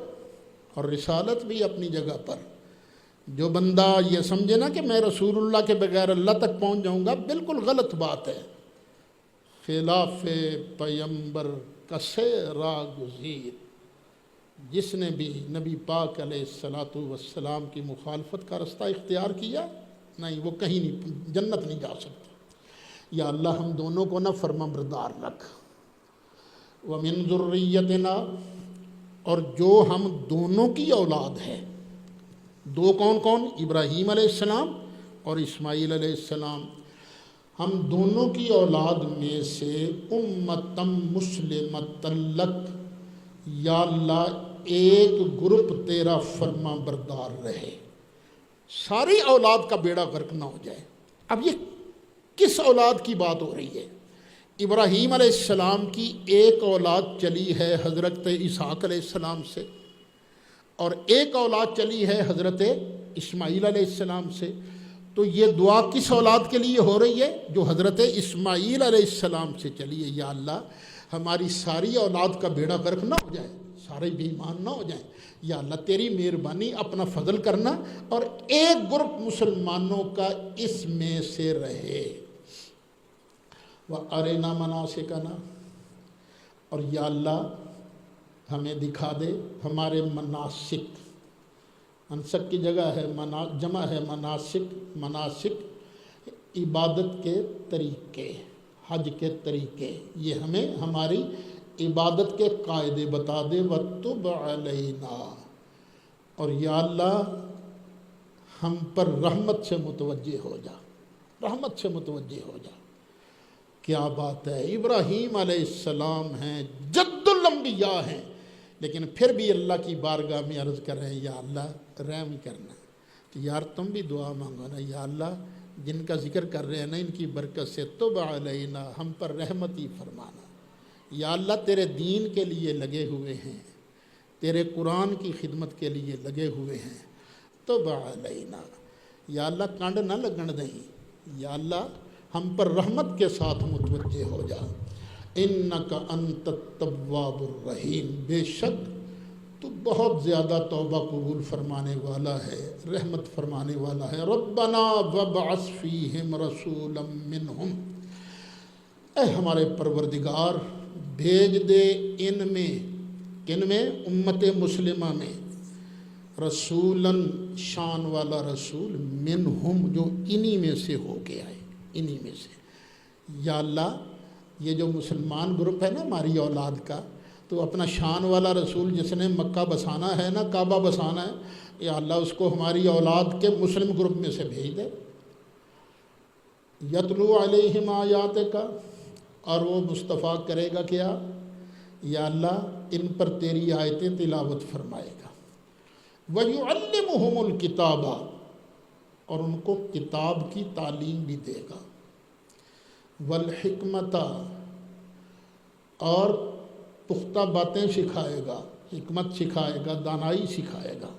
اور رسالت بھی اپنی جگہ پر۔ جو بندہ یہ سمجھے نا کہ میں رسول اللہ کے بغیر اللہ تک پہنچ جاؤں گا، بالکل غلط بات ہے۔ خلاف پیمبر کسے راگزیر، جس نے بھی نبی پاک علیہ الصلاۃ والسلام کی مخالفت کا رستہ اختیار کیا، نہیں وہ کہیں نہیں، جنت نہیں جا سکتا۔ یا اللہ ہم دونوں کو نہ فرما بردار رکھ۔ وَمِن ذُرِّيَّتِنَا، اور جو ہم دونوں کی اولاد ہے، دو کون کون؟ ابراہیم علیہ السلام اور اسماعیل علیہ السلام، ہم دونوں کی اولاد میں سے امتم مسلمۃ لک، یا اللہ ایک گروپ تیرا فرما بردار رہے، ساری اولاد کا بیڑا غرق نہ ہو جائے۔ اب یہ کس اولاد کی بات ہو رہی ہے؟ ابراہیم علیہ السلام کی ایک اولاد چلی ہے حضرت اسحاق علیہ السلام سے، اور ایک اولاد چلی ہے حضرت اسماعیل علیہ السلام سے۔ تو یہ دعا کس اولاد کے لیے ہو رہی ہے؟ جو حضرت اسماعیل علیہ السلام سے چلی ہے، یا اللہ ہماری ساری اولاد کا بیڑا غرق نہ ہو جائے، سارے بے ایمان نہ ہو جائیں، یا اللہ تیری مہربانی، اپنا فضل کرنا، اور ایک گروپ مسلمانوں کا اس میں سے رہے۔ وَأَرِنَا مَنَاسِكَنَا، اور یا اللہ ہمیں دکھا دے ہمارے مناسک، منسک کی جگہ ہے جمع ہے مناسک، مناسک عبادت کے طریقے، حج کے طریقے، یہ ہمیں ہماری عبادت کے قاعدے بتا دے۔ وَتُبْ عَلَيْنَا، اور یا اللہ ہم پر رحمت سے متوجہ ہو جا، رحمت سے متوجہ ہو جا۔ کیا بات ہے! ابراہیم علیہ السلام ہیں، جد الانبیاء ہیں، لیکن پھر بھی اللہ کی بارگاہ میں عرض کر رہے ہیں، یا اللہ رحم کرنا۔ تو یار تم بھی دعا مانگو نا، یا اللہ جن کا ذکر کر رہے ہیں نا، ان کی برکت سے تب علینا، ہم پر رحمتی فرمانا۔ یا اللہ تیرے دین کے لیے لگے ہوئے ہیں، تیرے قرآن کی خدمت کے لیے لگے ہوئے ہیں، تب علینا، یا اللہ کانڈ نہ لگن دیں، یا اللہ ہم پر رحمت کے ساتھ متوجہ ہو جا۔ انک انت التواب الرحیم، بے شک تو بہت زیادہ توبہ قبول فرمانے والا ہے، رحمت فرمانے والا ہے۔ ربنا وابعث فیہم رسولا منہم، اے ہمارے پروردگار بھیج دے ان میں، کن میں؟ امت مسلمہ میں، رسولاً شان والا رسول، منہم جو انہی میں سے ہو کے آئے، انہی میں سے۔ یا اللہ یہ جو مسلمان گروپ ہے نا ہماری اولاد کا، تو اپنا شان والا رسول جس نے مکہ بسانا ہے نا، کعبہ بسانا ہے، یا اللہ اس کو ہماری اولاد کے مسلم گروپ میں سے بھیج دے۔ یتلو علیہم آیات کا، اور وہ مصطفیٰ کرے گا کیا؟ یا اللہ ان پر تیری آیتیں تلاوت فرمائے گا۔ وَيُعَلِّمُهُمُ الْكِتَابَ، اور ان کو کتاب کی تعلیم بھی دے گا، والحکمت، اور پختہ باتیں سکھائے گا، حکمت سکھائے گا، دانائی سکھائے گا۔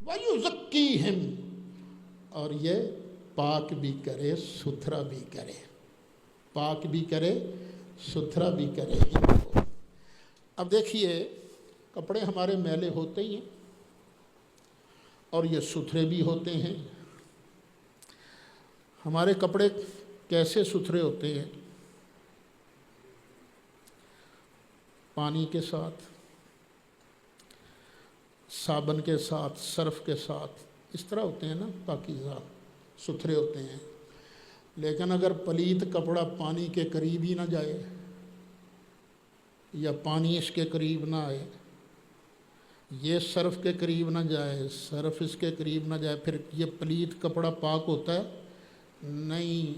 وَيُزَكِّيهِمْ، اور یہ پاک بھی کرے ستھرا بھی کرے، پاک بھی کرے ستھرا بھی کرے ان کو۔ اب دیکھیے کپڑے ہمارے میلے ہوتے ہی ہیں اور یہ ستھرے بھی ہوتے ہیں۔ ہمارے کپڑے کیسے ستھرے ہوتے ہیں؟ پانی کے ساتھ، صابن کے ساتھ، سرف کے ساتھ، اس طرح ہوتے ہیں نا، پاکیزہ ستھرے ہوتے ہیں۔ لیکن اگر پلیت کپڑا پانی کے قریب ہی نہ جائے، یا پانی اس کے قریب نہ آئے، یہ سرف کے قریب نہ جائے، سرف اس کے قریب نہ جائے، پھر یہ پلیت کپڑا پاک ہوتا ہے؟ نہیں۔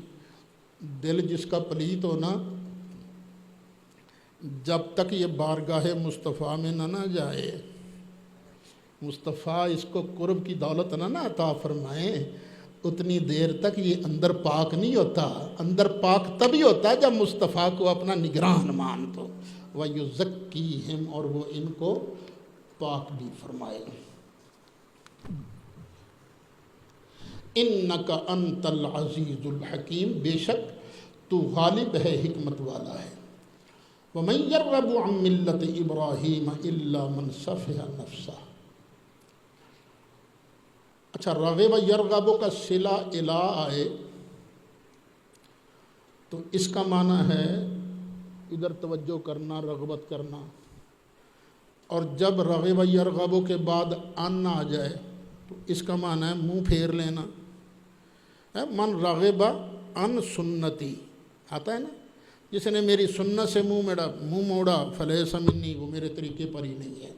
دل جس کا پلیت ہونا، جب تک یہ بارگاہ مصطفیٰ میں نہ جائے، مصطفیٰ اس کو قرب کی دولت نہ عطا فرمائے، اتنی دیر تک یہ اندر پاک نہیں ہوتا۔ اندر پاک تبھی ہوتا ہے جب مصطفیٰ کو اپنا نگران مان تو۔ وَيُزَكِّيهِمْ، اور وہ ان کو پاک بھی فرمائے۔ اِنَّكَ أَنْتَ الْعَزِيزُ الْحَكِيمُ، بے شک تو غالب ہے، حکمت والا ہے۔ وَمَنْ يَرْغَبُ عَنْ مِلَّةِ إِبْرَاهِيمَ إِلَّا مَنْ سَفِهَ نَفْسَهُ۔ اچھا، رغب یرغب کا صلہ الی آئے تو اس کا معنی ہے ادھر توجہ کرنا، رغبت کرنا، اور جب رغب یرغب کے بعد ان آ جائے تو اس کا معنی ہے منہ پھیر لینا۔ من رغب عن سنتی آتا ہے نا، جس نے میری سنت سے منہ موڑا فلیس منی، وہ میرے طریقے پر ہی نہیں ہے۔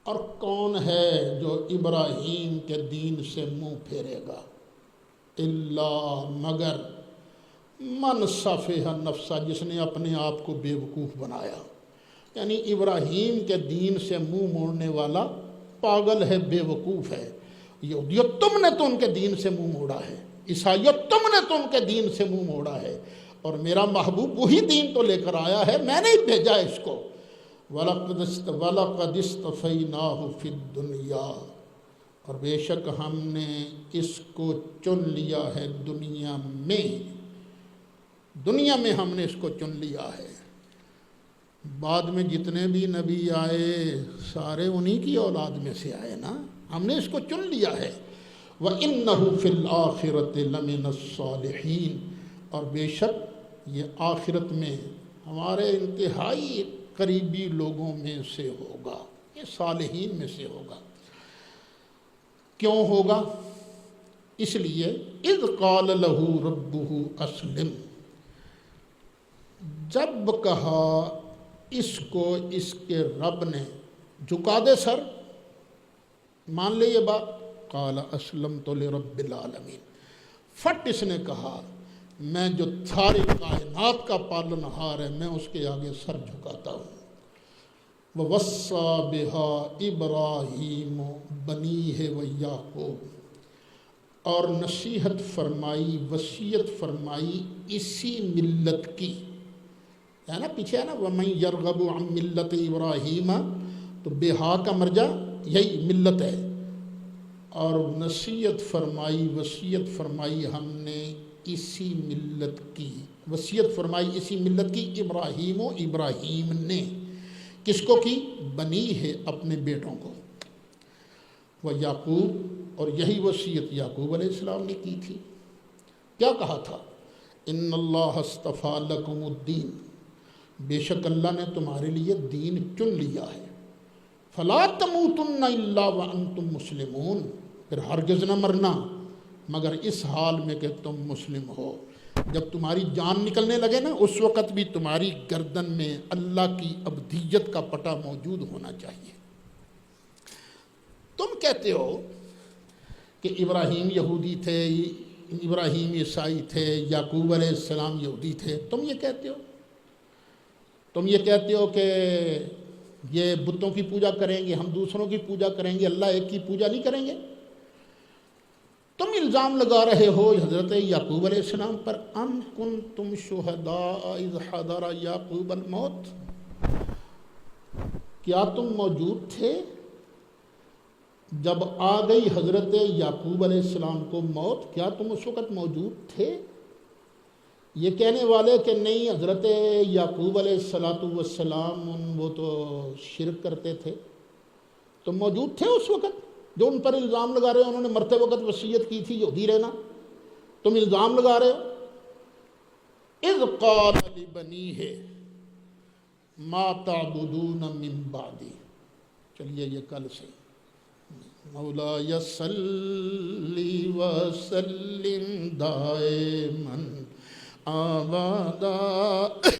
اور کون ہے جو ابراہیم کے دین سے منہ پھیرے گا؟ اللہ، مگر من صفح نفسہ، جس نے اپنے آپ کو بے وقوف بنایا۔ یعنی ابراہیم کے دین سے منہ موڑنے والا پاگل ہے، بے وقوف ہے۔ یہودیو، تم نے تو ان کے دین سے منہ موڑا ہے، عیسائیو، تم نے تو ان کے دین سے منہ موڑا ہے، اور میرا محبوب وہی دین تو لے کر آیا ہے، میں نے ہی بھیجا اس کو۔ وَلَقَدِ اسْتَفَيْنَاهُ فِي الدُّنْيَا، اور بے شک ہم نے اس کو چن لیا ہے دنیا میں، دنیا میں ہم نے اس کو چن لیا ہے۔ بعد میں جتنے بھی نبی آئے سارے انہی کی اولاد میں سے آئے نا، ہم نے اس کو چن لیا ہے۔ وَإِنَّهُ فِي الْآخِرَةِ لَمِنَ الصَّالِحِينَ، اور بے شک یہ آخرت میں ہمارے انتہائی قریبی لوگوں میں سے ہوگا، یہ صالحین میں سے ہوگا۔ کیوں ہوگا؟ اس لیے اذ قال لہ ربہ اسلم، جب کہا اس کو اس کے رب نے، جھکا دے سر، مان لے یہ بات، قال اسلمت لرب العالمین، فٹ اس نے کہا میں جو ساری کائنات کا پالنہار ہے میں اس کے آگے سر جھکاتا ہوں۔ وَوَصَّى بِهَا إِبْرَاهِيمُ بَنِيهِ وَيَعْقُوبُ، اور نصیحت فرمائی، وصیت فرمائی اسی ملت کی، ہے نا پیچھے ہے نا وَمَنْ يَرْغَبُ عَنْ مِلَّةِ إِبْرَاهِيمَ، تو بہا کا مرجع یہی ملت ہے، اور نصیحت فرمائی، وصیت فرمائی ہم نے اسی ملت کی، وصیت فرمائی اسی ملت کی، ابراہیم و ابراہیم نے، کس کو کی؟ بنی ہے اپنے بیٹوں کو، وہ یعقوب، اور یہی وصیت یعقوب علیہ السلام نے کی تھی۔ کیا کہا تھا؟ ان اللہ اصطفیٰ لکم الدین، بے شک اللہ نے تمہارے لیے دین چن لیا ہے، فلا تموتن الا وانتم مسلمون، پھر ہرگز نہ مرنا مگر اس حال میں کہ تم مسلم ہو۔ جب تمہاری جان نکلنے لگے نا اس وقت بھی تمہاری گردن میں اللہ کی ابدیت کا پٹا موجود ہونا چاہیے۔ تم کہتے ہو کہ ابراہیم یہودی تھے، ابراہیم عیسائی تھے، یعقوب علیہ السلام یہودی تھے، تم یہ کہتے ہو کہ یہ بتوں کی پوجا کریں گے، ہم دوسروں کی پوجا کریں گے، اللہ ایک کی پوجا نہیں کریں گے۔ تم الزام لگا رہے ہو حضرت یعقوب علیہ السلام پر، ام کنتم شہداء اذ حضر یعقوب الموت، کیا تم موجود تھے جب آ گئی حضرت یعقوب علیہ السلام کو موت؟ کیا تم اس وقت موجود تھے؟ یہ کہنے والے کہ نہیں حضرت یعقوب علیہ السلام وہ تو شرک کرتے تھے، تم موجود تھے اس وقت؟ جو ان پر الزام لگا رہے ہو انہوں نے مرتے وقت وصیت کی تھی یہودی رہنا، تم الزام لگا رہے ہو۔ اذ قال لبنیہ ما تعبدون من بعدی، چلیے یہ کل سے، مولا صلی وسلم دائما ابدا